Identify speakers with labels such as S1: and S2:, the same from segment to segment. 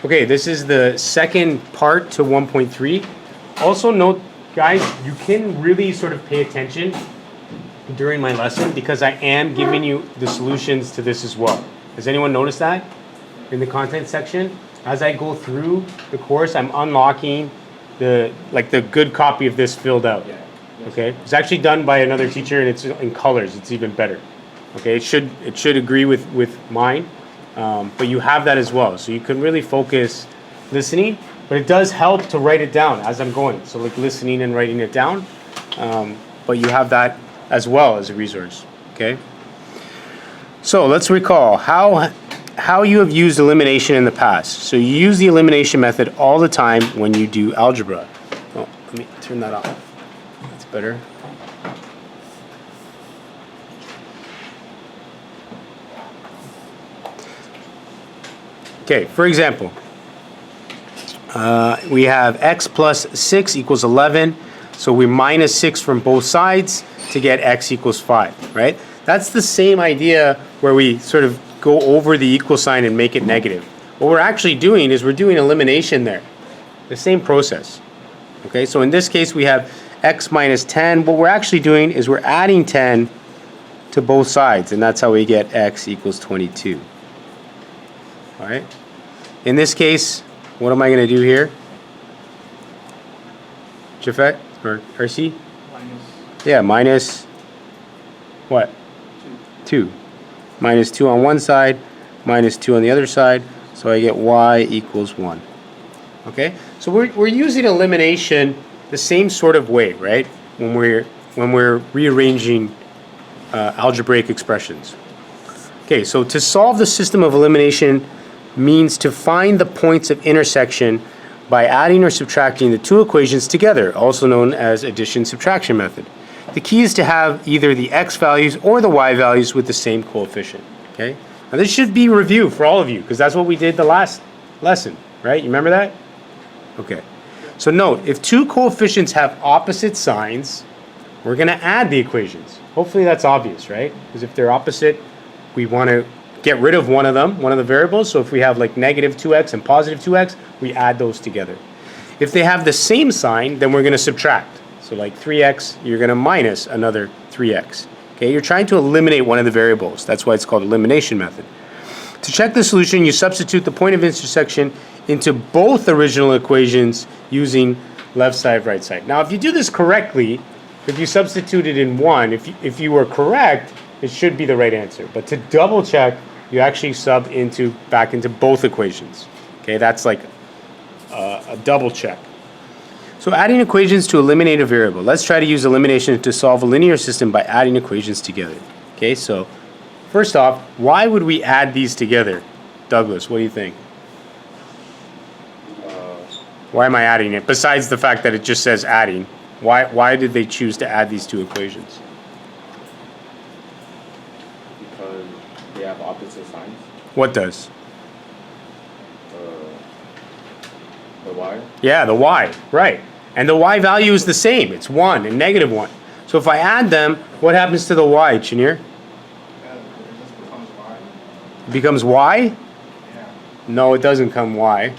S1: Okay, this is the second part to 1.3. Also note, guys, you can really sort of pay attention during my lesson because I am giving you the solutions to this as well. Has anyone noticed that in the content section? As I go through the course, I'm unlocking the good copy of this filled out. Okay, it's actually done by another teacher and it's in colors. It's even better. Okay, it should agree with mine, but you have that as well, so you can really focus listening. But it does help to write it down as I'm going. So like listening and writing it down, but you have that as well as a resource. Okay. So let's recall how you have used elimination in the past. So you use the elimination method all the time when you do algebra. Oh, let me turn that off. That's better. Okay, for example, we have x plus 6 equals 11. So we minus 6 from both sides to get x equals 5, right? That's the same idea where we sort of go over the equal sign and make it negative. What we're actually doing is we're doing elimination there. The same process. Okay, so in this case we have x minus 10. What we're actually doing is we're adding 10 to both sides, and that's how we get x equals 22. All right. In this case, what am I going to do here? Jafet or RC? Yeah, minus what? 2. Minus 2 on one side, minus 2 on the other side, so I get y equals 1. Okay, so we're using elimination the same sort of way, right? When we're rearranging algebraic expressions. Okay, so to solve the system of elimination means to find the points of intersection by adding or subtracting the two equations together, also known as addition-subtraction method. The key is to have either the x values or the y values with the same coefficient. Okay, now this should be review for all of you because that's what we did the last lesson, right? You remember that? Okay, so note, if two coefficients have opposite signs, we're going to add the equations. Hopefully that's obvious, right? Because if they're opposite, we want to get rid of one of them, one of the variables. So if we have like negative 2x and positive 2x, we add those together. If they have the same sign, then we're going to subtract. So like 3x, you're going to minus another 3x. Okay, you're trying to eliminate one of the variables. That's why it's called elimination method. To check the solution, you substitute the point of intersection into both original equations using left side, right side. Now, if you do this correctly, if you substitute it in one, if you were correct, it should be the right answer. But to double check, you actually sub back into both equations. Okay, that's like a double check. So adding equations to eliminate a variable. Let's try to use elimination to solve a linear system by adding equations together. Okay, so first off, why would we add these together? Douglas, what do you think? Why am I adding it? Besides the fact that it just says adding, why did they choose to add these two equations?
S2: Because they have opposite signs.
S1: What does?
S2: The y?
S1: Yeah, the y, right. And the y value is the same. It's 1 and negative 1. So if I add them, what happens to the y, Chenier?
S3: It just becomes y.
S1: It becomes y?
S3: Yeah.
S1: No, it doesn't come y.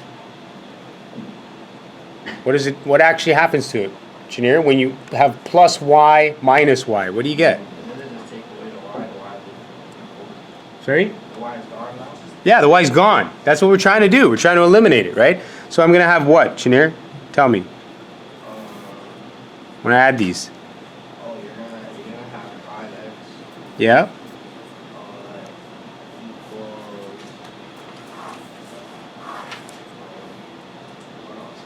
S1: What actually happens to it, Chenier? When you have plus y minus y, what do you get?
S3: Doesn't it just take away the y
S1: Sorry?
S3: the y is gone now?
S1: Yeah, the y's gone. That's what we're trying to do. We're trying to eliminate it, right? So I'm going to have what, Chenier? Tell me. When I add these.
S3: Oh, you're gonna have 5x
S1: Yeah?
S3: equals what else?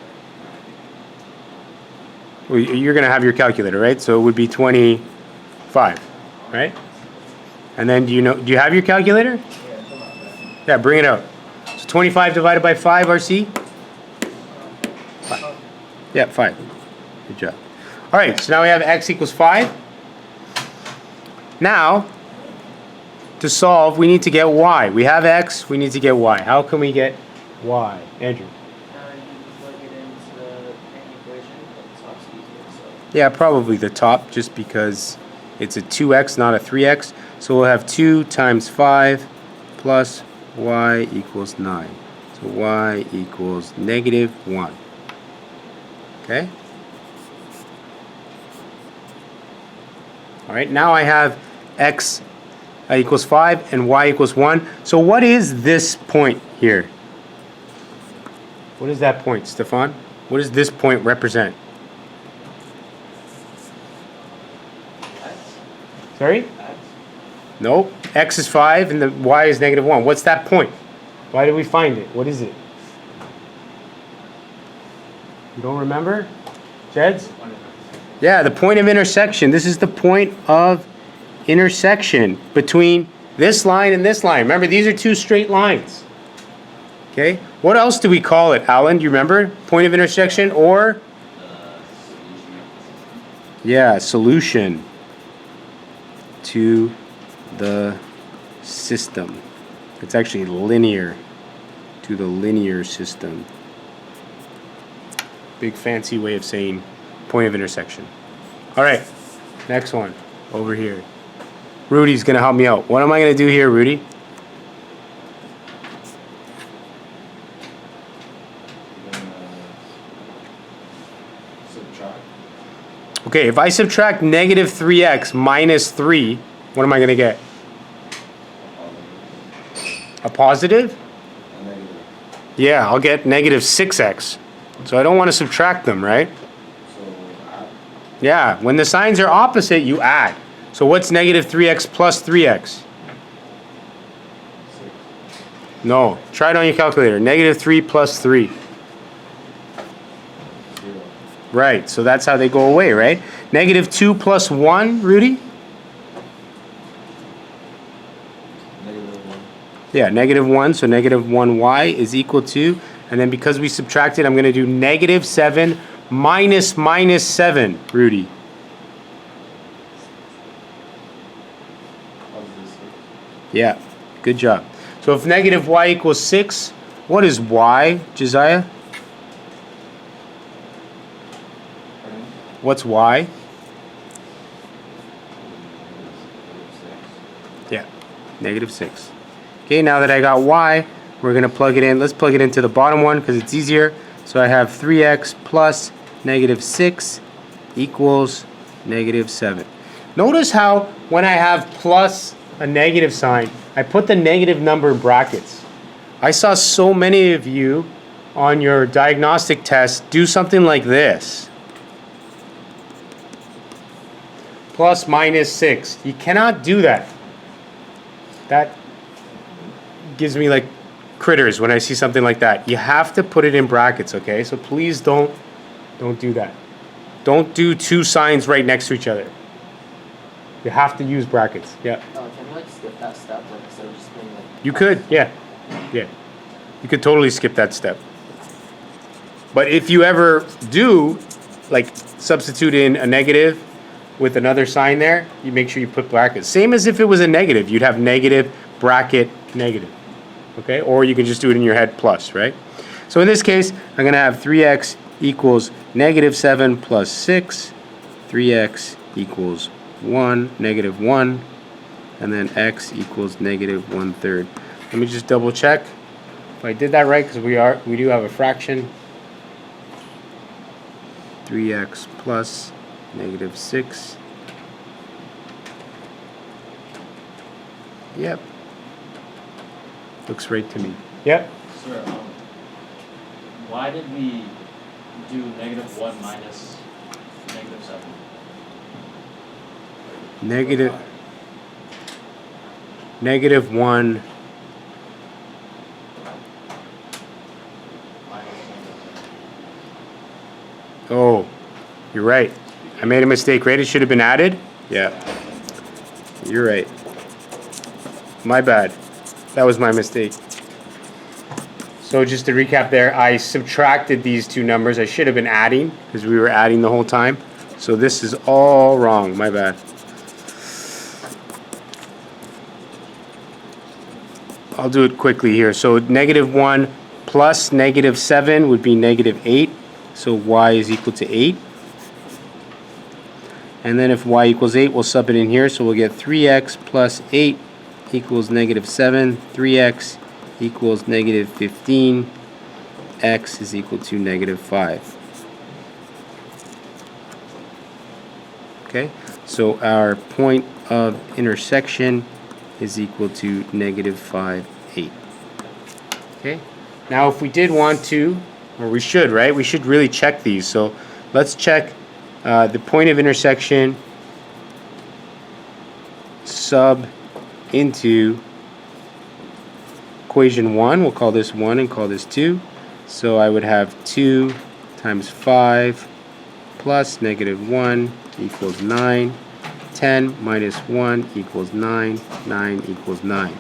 S1: Well, you're going to have your calculator, right? So it would be 25, right? And then do you have your calculator?
S3: Yeah, it's not bad.
S1: Yeah, bring it out. So 25 divided by 5, RC? 5. Yeah, 5. Good job. All right, so now we have x equals 5. Now, to solve, we need to get y. We have x, we need to get y. How can we get y? Andrew?
S4: You plug it into the main equation, but the top's easier, so.
S1: Yeah, probably the top, just because it's a 2x, not a 3x. So we'll have 2 times 5 plus y equals 9. So y equals negative 1. Okay? Alright, now I have x equals 5 and y equals 1. So what is this point here? What is that point, Stefan? What does this point represent? Sorry? Nope. X is 5 and the y is negative 1. What's that point? Why did we find it? What is it? You don't remember? Jeds? Yeah, the point of intersection. This is the point of intersection between this line and this line. Remember, these are two straight lines. Okay? What else do we call it, Alan? Do you remember? Point of intersection or? Yeah, solution to the system. It's actually linear to the linear system. Big fancy way of saying point of intersection. All right, next one over here. Rudy's gonna help me out. What am I gonna do here, Rudy?
S2: Subtract.
S1: Okay, if I subtract negative 3x minus 3, what am I gonna get? A positive?
S2: A negative.
S1: Yeah, I'll get negative 6x. So I don't want to subtract them, right?
S2: So add.
S1: Yeah, when the signs are opposite, you add. So what's negative 3x plus 3x?
S2: 6.
S1: No, try it on your calculator. Negative 3 plus 3.
S2: 0.
S1: Right, so that's how they go away, right? Negative 2 plus 1, Rudy?
S2: Negative 1.
S1: Yeah, negative 1, so negative 1y is equal to, and then because we subtracted, I'm going to do negative 7 minus 7, Rudy.
S2: Positive 6.
S1: Yeah, good job. So if negative y equals 6, what is y, Josiah?
S2: Pardon?
S1: What's y? Yeah, negative 6. Okay, now that I got y, we're going to plug it in. Let's plug it into the bottom one because it's easier. So I have 3x plus negative 6 equals negative 7. Notice how when I have plus a negative sign, I put the negative number in brackets. I saw so many of you on your diagnostic test do something like this. Plus minus 6. You cannot do that. That gives me like critters when I see something like that. You have to put it in brackets, okay? So please don't do that. Don't do two signs right next to each other. You have to use brackets. Yeah.
S4: Oh, can we like skip that step, like instead of just being like?
S1: You could, yeah. Yeah. You could totally skip that step. But if you ever do, like, substitute in a negative with another sign there, you make sure you put brackets. Same as if it was a negative. You'd have negative, bracket, negative. Okay? Or you can just do it in your head plus, right? So in this case, I'm going to have 3x equals negative 7 plus 6. 3x equals 1, negative 1. And then x equals negative 1/3. Let me just double check if I did that right, because we do have a fraction. 3x plus negative 6. Yep. Looks right to me. Yep.
S5: Sir, why did we do negative 1 minus negative 7?
S1: Negative 1. Oh, you're right. I made a mistake, right? It should have been added? Yeah. You're right. My bad. That was my mistake. So just to recap there, I subtracted these two numbers. I should have been adding because we were adding the whole time. So this is all wrong. My bad. I'll do it quickly here. So negative 1 plus negative 7 would be negative 8. So y is equal to 8. And then if y equals 8, we'll sub it in here. So we'll get 3x plus 8 equals negative 7. 3x equals negative 15. X is equal to negative 5. Okay, so our point of intersection is equal to negative 5, 8. Okay, now if we did want to, or we should, right? We should really check these. So let's check the point of intersection sub into equation 1. We'll call this 1 and call this 2. So I would have 2 times 5 plus negative 1 equals 9. 10 minus 1 equals 9. 9 equals 9.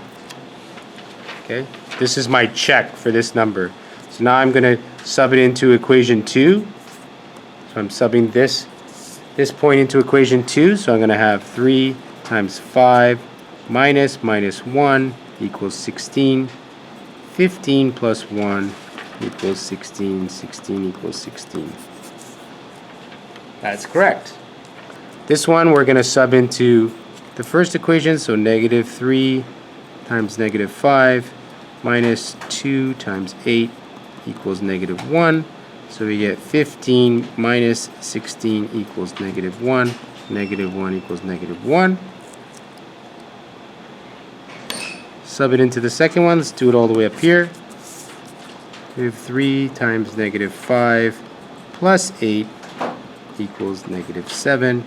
S1: Okay, this is my check for this number. So now I'm going to sub it into equation 2. So I'm subbing this point into equation 2. So I'm going to have 3 times 5 minus 1 equals 16. 15 plus 1 equals 16. 16 equals 16. That's correct. This one we're going to sub into the first equation. So negative 3 times negative 5 minus 2 times 8 equals negative 1. So we get 15 minus 16 equals negative 1. Negative 1 equals negative 1. Sub it into the second one. Let's do it all the way up here. We have 3 times negative 5 plus 8 equals negative 7.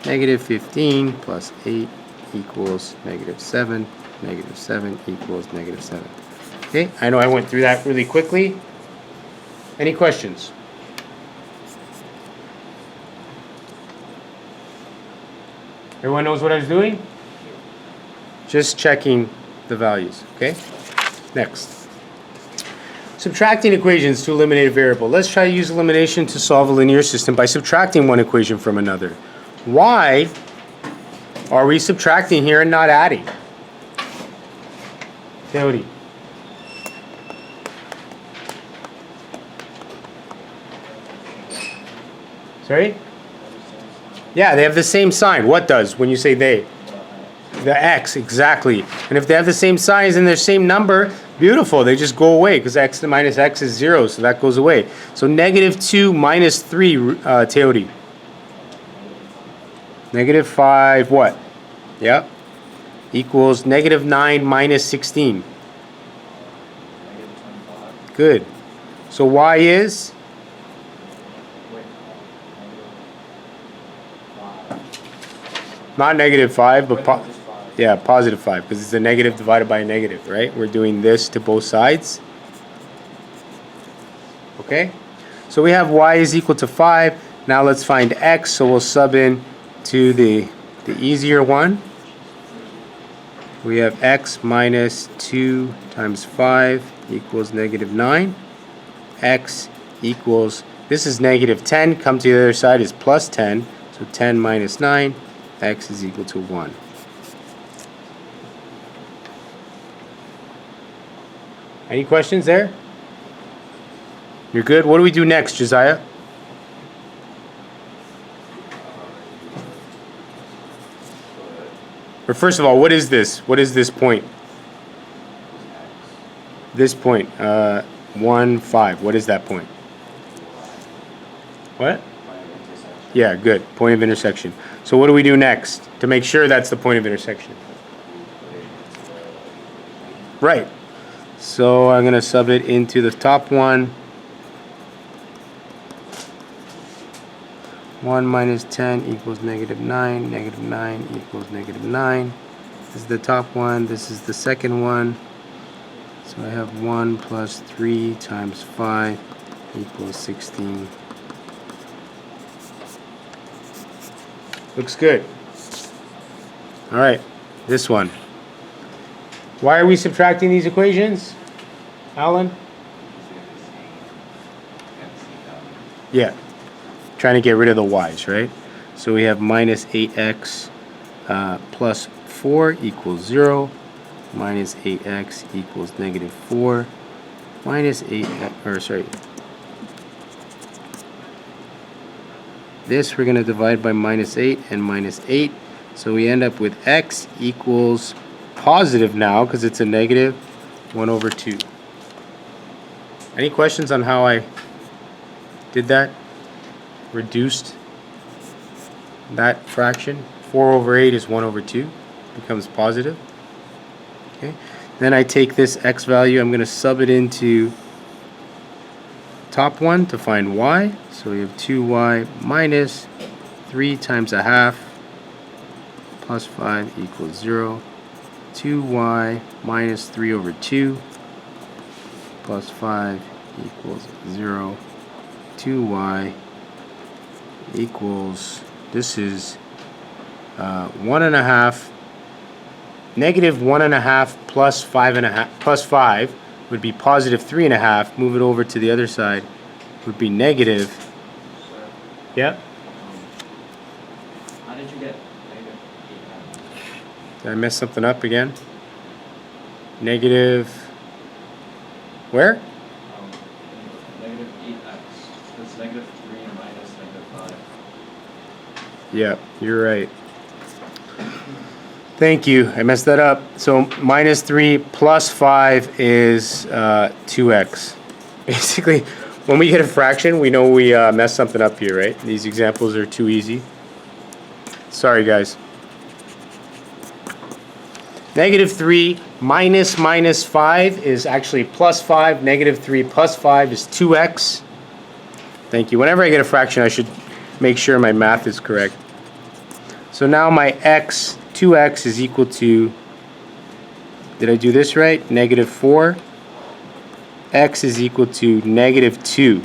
S1: Negative 15 plus 8 equals negative 7. Negative 7 equals negative 7. Okay, I know I went through that really quickly. Any questions? Everyone knows what I was doing? Just checking the values, okay? Next. Subtracting equations to eliminate a variable. Let's try to use elimination to solve a linear system by subtracting one equation from another. Why are we subtracting here and not adding? Theody. Sorry? Yeah, they have the same sign. What does when you say they? The X, exactly. And if they have the same size and their same number, beautiful. They just go away because X minus X is 0, so that goes away. So negative 2 minus 3, Theody. Negative 5, what? Yep. Equals negative 9 minus 16. Good. So Y is? Not negative 5, but yeah, positive 5, because it's a negative divided by a negative, right? We're doing this to both sides. Okay? So we have Y is equal to 5. Now let's find X, so we'll sub in to the easier one. We have X minus 2 times 5 equals negative 9. X equals, this is negative 10, come to the other side is plus 10, so 10 minus 9, X is equal to 1. Any questions there? You're good? What do we do next, Josiah? Or first of all, what is this? What is this point? This point, 1, 5. What is that point? What? Yeah, good. Point of intersection. So what do we do next to make sure that's the point of intersection? Right. So I'm going to sub it into the top one. 1 minus 10 equals negative 9. Negative 9 equals negative 9. This is the top one. This is the second one. So I have 1 plus 3 times 5 equals 16. Looks good. All right, this one. Why are we subtracting these equations, Alan? Yeah, trying to get rid of the y's, right? So we have minus 8x plus 4 equals 0. Minus 8x equals negative 4. Minus 8, or sorry. This we're going to divide by minus 8 and minus 8. So we end up with x equals positive now because it's a negative 1 over 2. Any questions on how I did that? Reduced that fraction. 4 over 8 is 1 over 2. Becomes positive. Okay. Then I take this x value, I'm going to sub it into top one to find y. So we have 2y minus 3 times a half plus 5 equals 0. 2y minus 3 over 2 plus 5 equals 0. 2y equals, this is 1.5, negative 1.5 plus 5.5 plus 5 would be positive 3.5. Move it over to the other side would be negative.
S5: Sir,
S1: Yep.
S5: how did you get negative 8x?
S1: Did I mess something up again? Negative. Where?
S5: Negative 8x. That's negative 3 minus negative 5.
S1: Yeah, you're right. Thank you. I messed that up. So minus 3 plus 5 is 2x. Basically, when we get a fraction, we know we messed something up here, right? These examples are too easy. Sorry, guys. Negative 3 minus 5 is actually plus 5. Negative 3 plus 5 is 2x. Thank you. Whenever I get a fraction, I should make sure my math is correct. So now my x, 2x is equal to, did I do this right? Negative 4. X is equal to negative 2.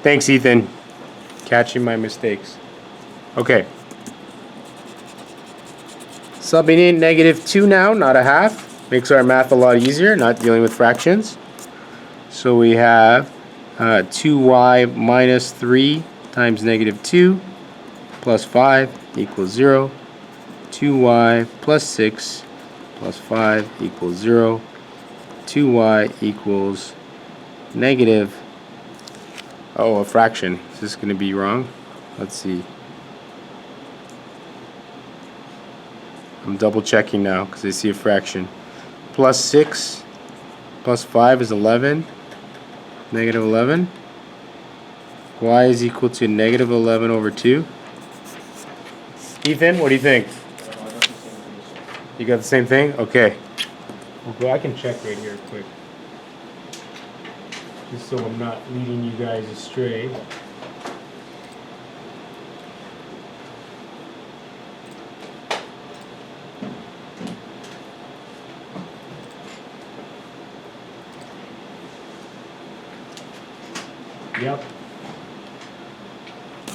S1: Thanks, Ethan. Catching my mistakes. Okay. Subbing in negative 2 now, not a half. Makes our math a lot easier, not dealing with fractions. So we have 2y minus 3 times negative 2 plus 5 equals 0. 2y plus 6 plus 5 equals 0. 2y equals negative, oh, a fraction. Is this going to be wrong? Let's see. I'm double checking now because I see a fraction. Plus 6 plus 5 is 11. Negative 11. Y is equal to negative 11 over 2. Ethan, what do you think? You got the same thing? Okay. I can check right here quick. Just so I'm not leading you guys astray. Yep.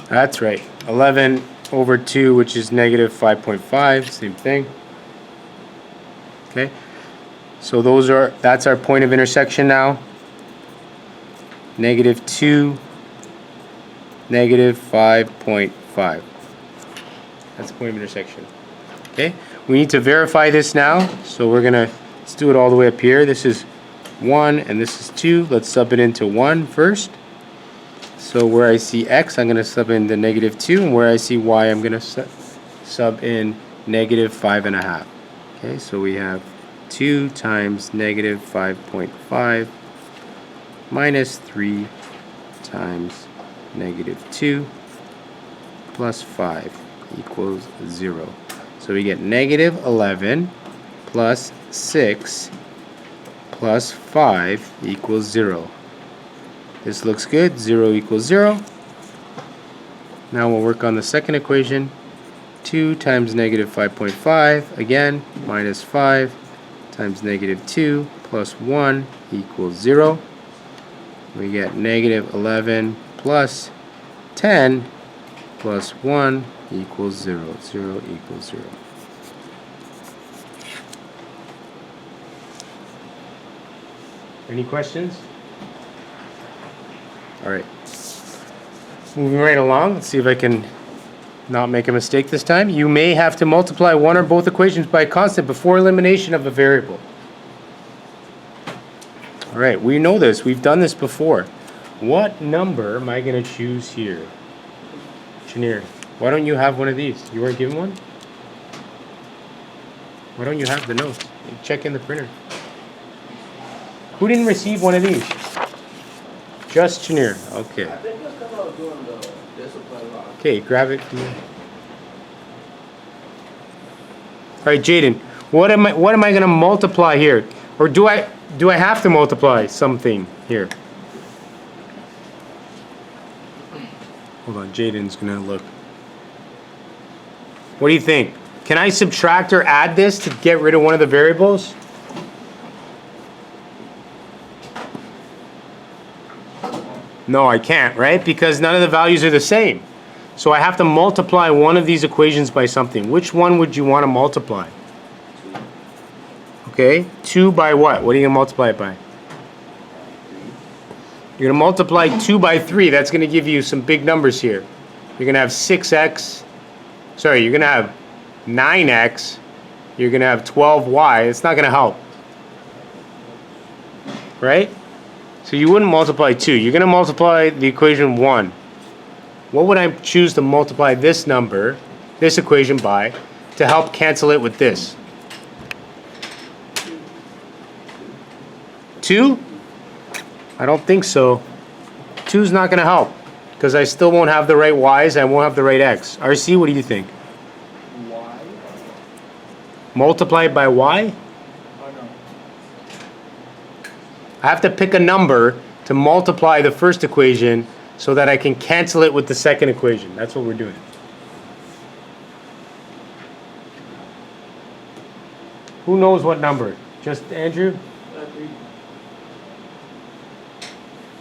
S1: That's right. 11 over 2, which is negative 5.5, same thing. Okay. So that's our point of intersection now. Negative 2, negative 5.5. That's the point of intersection. Okay. We need to verify this now. So let's do it all the way up here. This is 1 and this is 2. Let's sub it into 1 first. So where I see x, I'm going to sub in the negative 2, and where I see y, I'm going to sub in negative 5.5. Okay, so we have 2 times negative 5.5 minus 3 times negative 2 plus 5 equals 0. So we get negative 11 plus 6 plus 5 equals 0. This looks good. 0 equals 0. Now we'll work on the second equation. 2 times negative 5.5, again, minus 5 times negative 2 plus 1 equals 0. We get negative 11 plus 10 plus 1 equals 0. 0 equals 0. Any questions? All right. Moving right along, let's see if I can not make a mistake this time. You may have to multiply one or both equations by a constant before elimination of a variable. All right, we know this. We've done this before. What number am I going to choose here? Engineer. Why don't you have one of these? You weren't given one? Why don't you have the notes? Check in the printer. Who didn't receive one of these? Just Chenier. Okay.
S3: I think it's because I was doing the discipline law.
S1: Okay, grab it. All right, Jaden. What am I going to multiply here? Or do I have to multiply something here? Hold on, Jaden's going to look. What do you think? Can I subtract or add this to get rid of one of the variables? No, I can't, right? Because none of the values are the same. So I have to multiply one of these equations by something. Which one would you want to multiply? Okay, 2 by what? What are you going to multiply it by? You're going to multiply 2 by 3. That's going to give you some big numbers here. You're going to have 6x. Sorry, you're going to have 9x. You're going to have 12y. It's not going to help. Right? So you wouldn't multiply 2. You're going to multiply the equation 1. What would I choose to multiply this number, this equation by, to help cancel it with this? 2? I don't think so. 2 is not going to help because I still won't have the right y's. I won't have the right x. RC, what do you think?
S3: Why?
S1: Multiply it by y?
S3: Oh no.
S1: I have to pick a number to multiply the first equation so that I can cancel it with the second equation. That's what we're doing. Who knows what number? Just Andrew?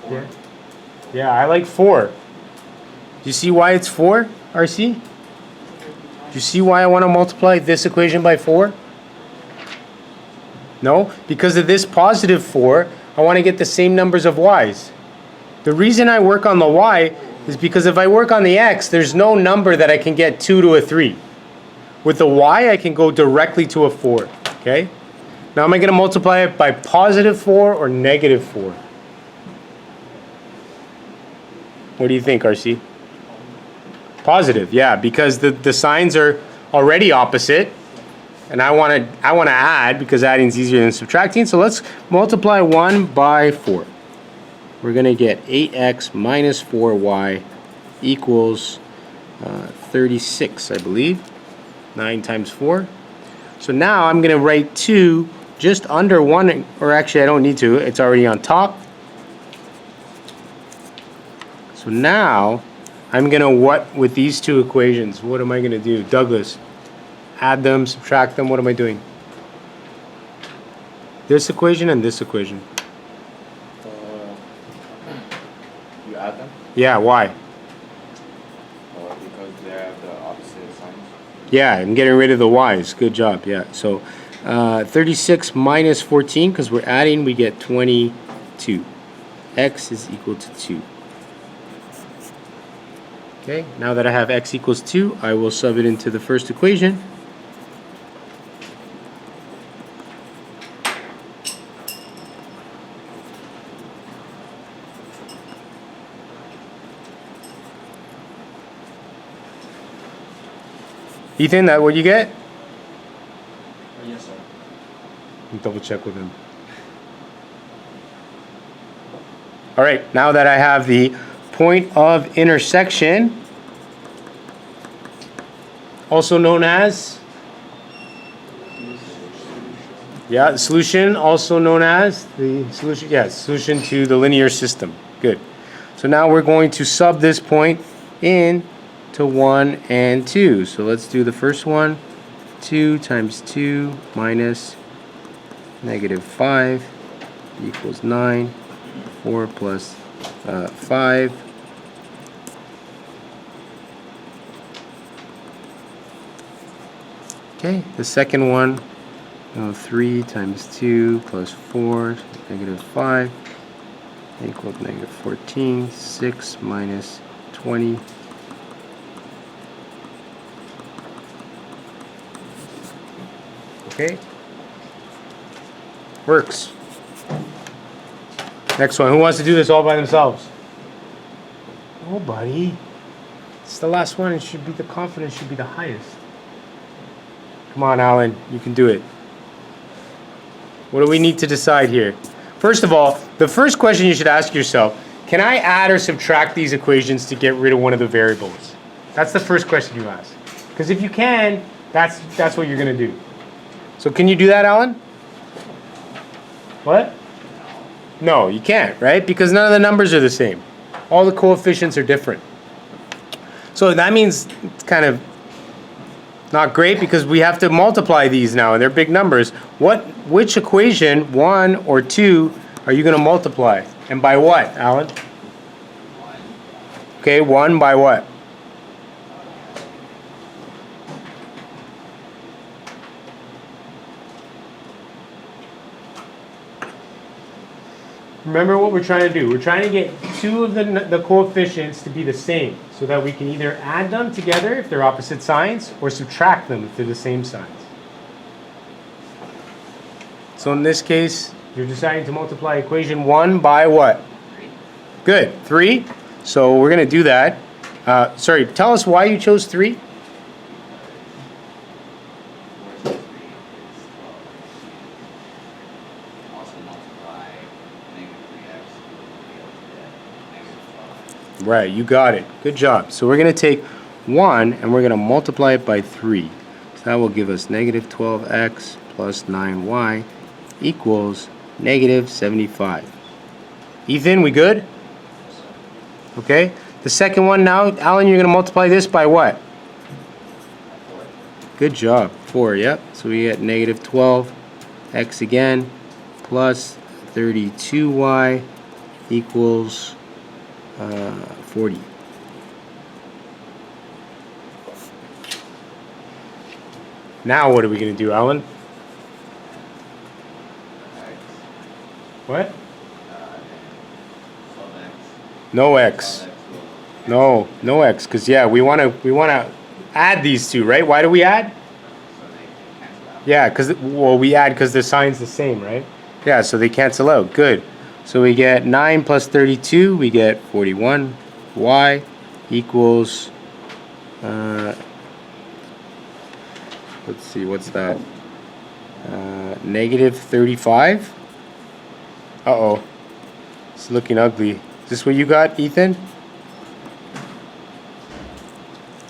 S1: Yeah. Yeah, I like 4. Do you see why it's 4, RC? Do you see why I want to multiply this equation by 4? No? Because of this positive 4, I want to get the same numbers of y's. The reason I work on the y is because if I work on the x, there's no number that I can get 2 to a 3. With the y, I can go directly to a 4. Okay? Now, am I going to multiply it by positive 4 or negative 4? What do you think, RC? Positive, yeah, because the signs are already opposite, and I want to add because adding is easier than subtracting. So let's multiply 1 by 4. We're going to get 8x minus 4y equals 36, I believe. 9 times 4. So now I'm going to write 2 just under 1, or actually I don't need to. It's already on top. So now I'm going to what with these two equations? What am I going to do? Douglas, add them, subtract them. What am I doing? This equation and this equation.
S2: You add them?
S1: Yeah, why?
S2: Because they have the opposite signs.
S1: Yeah, I'm getting rid of the y's. Good job. Yeah. So 36 minus 14, because we're adding, we get 22. X is equal to 2. Okay, now that I have x equals 2, I will sub it into the first equation. Ethan, that what you get?
S5: Yes, sir.
S1: Double check with him. All right, now that I have the point of intersection, also known as, yeah, the solution, also known as the solution, yeah, solution to the linear system. Good. So now we're going to sub this point in to 1 and 2. So let's do the first one. 2 times 2 minus negative 5 equals 9. 4 plus 5. Okay, the second one, 3 times 2 plus 4, negative 5, equals negative 14. 6 minus 20. Okay, works. Next one, who wants to do this all by themselves? Oh, buddy. It's the last one. It should be the confidence should be the highest. Come on, Alan. You can do it. What do we need to decide here? First of all, the first question you should ask yourself, can I add or subtract these equations to get rid of one of the variables? That's the first question you ask. Because if you can, that's what you're going to do. So can you do that, Alan? What? No, you can't, right? Because none of the numbers are the same. All the coefficients are different. So that means it's kind of not great because we have to multiply these now, and they're big numbers. Which equation, 1 or 2, are you going to multiply? And by what, Alan? 1. Okay, 1 by what? Remember what we're trying to do. We're trying to get two of the coefficients to be the same so that we can either add them together if they're opposite signs or subtract them if they're the same signs. So in this case, you're deciding to multiply equation 1 by what?
S4: 3.
S1: Good, 3. So we're going to do that. Sorry, tell us why you chose 3. Right, you got it. Good job. So we're going to take 1 and we're going to multiply it by 3. So that will give us negative 12x plus 9y equals negative 75. Ethan, we good? Okay. The second one now, Alan, you're going to multiply this by what? Good job. 4, yep. So we get negative 12x again plus 32y equals 40. Now what are we going to do, Alan? What? No x. No x, because yeah, we want to add these two, right? Why do we add? Yeah, because we add because the sign's the same, right? Yeah, so they cancel out. Good. So we get 9 plus 32, we get 41. Y equals, let's see, what's that? Negative 35. Uh-oh. It's looking ugly. Is this what you got, Ethan?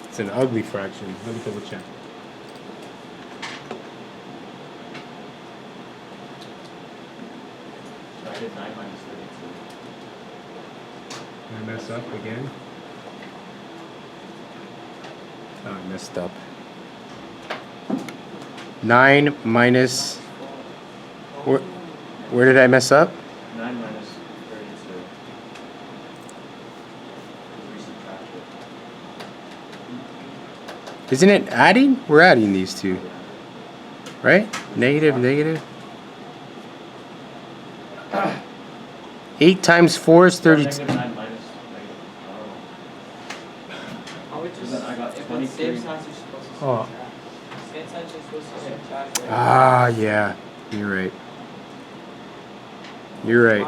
S1: It's an ugly fraction. Let me double check.
S5: So I did 9 minus 32.
S1: Did I mess up again? Oh, I messed up. 9 minus... Where did I mess up?
S5: 9 minus 32. We subtracted.
S1: Isn't it adding? We're adding these two. Right? Negative, negative. 8 times 4 is 32.
S5: Negative 9 minus negative.
S4: I would just,
S5: Then I got
S4: if it's
S5: 23.
S4: same signs, you're supposed to
S1: Oh.
S4: subtract. Same signs, you're supposed to subtract. Right?
S1: Ah, yeah. You're right. You're right.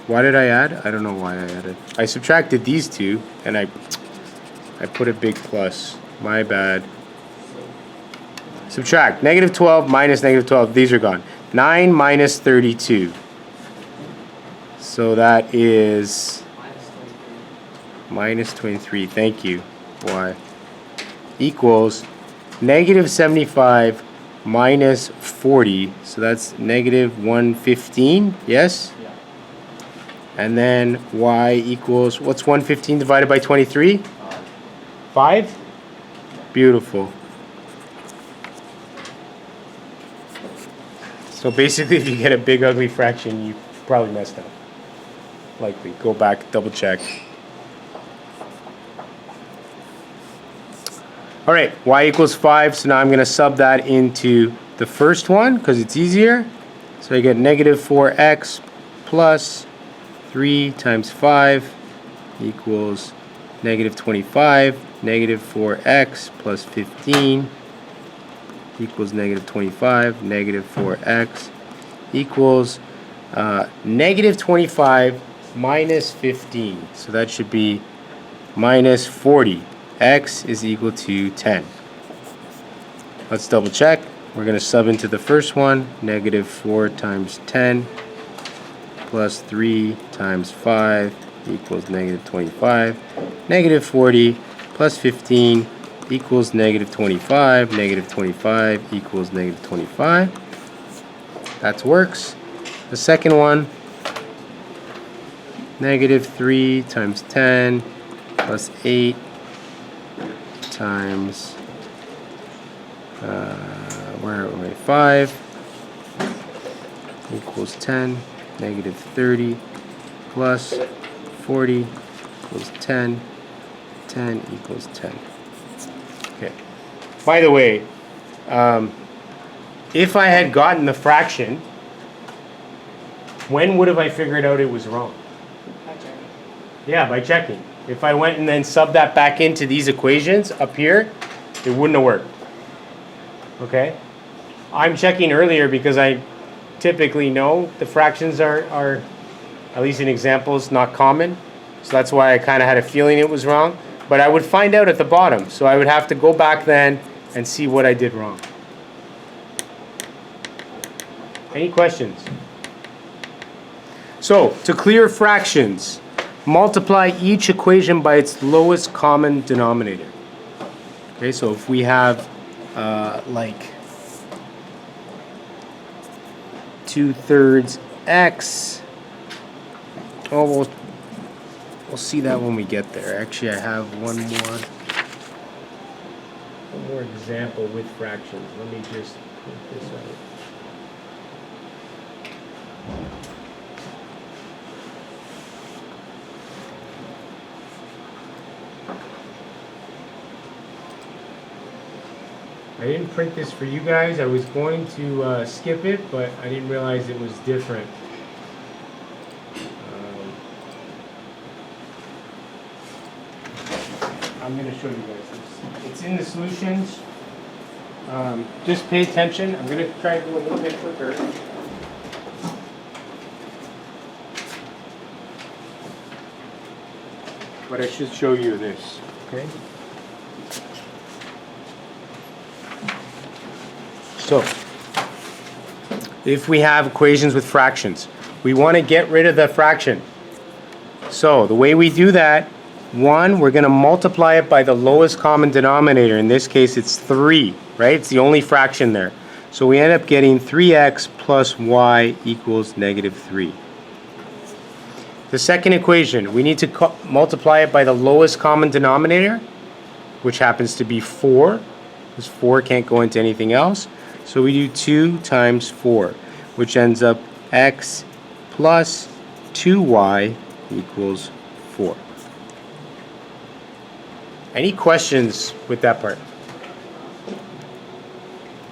S1: Why did I add? I don't know why I added. I subtracted these two, and I put a big plus. My bad. Subtract. Negative 12 minus negative 12. These are gone. 9 minus 32. So that is minus 23. Thank you. Y equals negative 75 minus 40. So that's negative 115. Yes?
S5: Yeah.
S1: And then y equals, what's 115 divided by 23? 5? Beautiful. So basically, if you get a big ugly fraction, you probably messed up. Likely. Go back, double check. All right, y equals 5. So now I'm going to sub that into the first one because it's easier. So I get negative 4x plus 3 times 5 equals negative 25. Negative 4x plus 15 equals negative 25. Negative 4x equals negative 25 minus 15. So that should be minus 40. x is equal to 10. Let's double check. We're going to sub into the first one. Negative 4 times 10 plus 3 times 5 equals negative 25. Negative 40 plus 15 equals negative 25. Negative 25 equals negative 25. That works. The second one, negative 3 times 10 plus 8 times 5 equals 10. Negative 30 plus 40 equals 10. 10 equals 10. Okay. By the way, if I had gotten the fraction, when would have I figured out it was wrong?
S4: By checking.
S1: Yeah, by checking. If I went and then subbed that back into these equations up here, it wouldn't have worked. Okay? I'm checking earlier because I typically know the fractions are at least in examples, not common. So that's why I kind of had a feeling it was wrong. But I would find out at the bottom. So I would have to go back then and see what I did wrong. Any questions? So, to clear fractions, multiply each equation by its lowest common denominator. Okay, so if we have like 2/3 x, oh, we'll see that when we get there. Actually, I have one more example with fractions. Let me just put this out. I didn't print this for you guys. I was going to skip it, but I didn't realize it was different. I'm going to show you guys this. It's in the solutions. Just pay attention. I'm going to try to do a little bit quicker. But I should show you this, okay? So, if we have equations with fractions, we want to get rid of the fraction. So, the way we do that, one, we're going to multiply it by the lowest common denominator. In this case, it's 3, right? It's the only fraction there. So we end up getting 3x plus y equals negative 3. The second equation, we need to multiply it by the lowest common denominator, which happens to be 4, because 4 can't go into anything else. So we do 2 times 4, which ends up x plus 2y equals 4. Any questions with that part?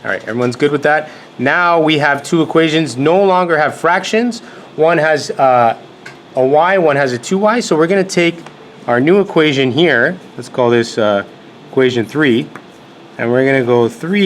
S1: All right, everyone's good with that? Now we have two equations, no longer have fractions. One has a y, one has a 2y. So we're going to take our new equation here. Let's call this equation 3. And we're going to go 3